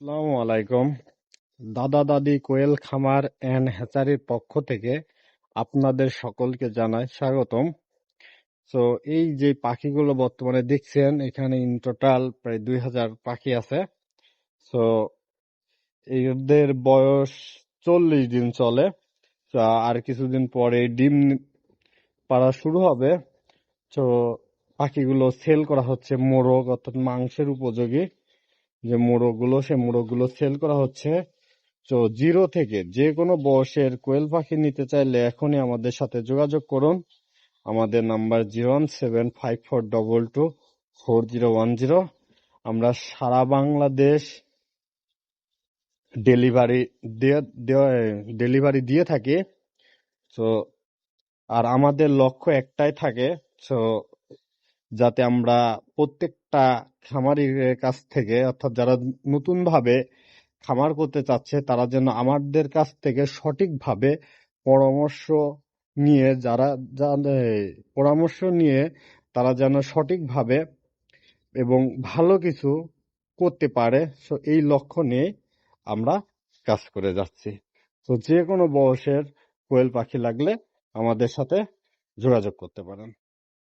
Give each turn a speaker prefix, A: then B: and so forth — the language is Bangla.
A: আসসালামু আলাইকুম। দাদা দাদি কোয়েল খামার এন্ড হ্যাচারির পক্ষ থেকে আপনাদের সকলকে জানাই স্বাগতম। তো এই যে পাখিগুলো বর্তমানে দেখছেন, এখানে ইন টোটাল প্রায় 2000 পাখি আছে। তো এদের বয়স 40 দিন চলে। তো আর কিছুদিন পরে ডিম পাড়া শুরু হবে। তো পাখিগুলো সেল করা হচ্ছে, মোরগ অর্থাৎ মাংসের উপযোগী যে মোরগগুলো, সে মোরগগুলো সেল করা হচ্ছে। তো 0 থেকে যে কোনো বয়সের কোয়েল পাখি নিতে চাইলে এখনই আমাদের সাথে যোগাযোগ করুন। আমাদের নাম্বার 01754224010। আমরা সারা বাংলাদেশ ডেলিভারি ডেলিভারি দিয়ে থাকি। তো আর আমাদের লক্ষ্য একটাই থাকে, তো যাতে আমরা প্রত্যেকটা খামারির কাছ থেকে, অর্থাৎ যারা নতুন ভাবে খামার করতে চাচ্ছে, তারা যেন আমাদের কাছ থেকে সঠিকভাবে পরামর্শ নিয়ে পরামর্শ নিয়ে তারা যেন সঠিকভাবে এবং ভালো কিছু করতে পারে। সো এই লক্ষ্য নিয়ে আমরা কাজ করে যাচ্ছি। তো যে কোনো বয়সের কোয়েল পাখি লাগলে আমাদের সাথে যোগাযোগ করতে পারেন।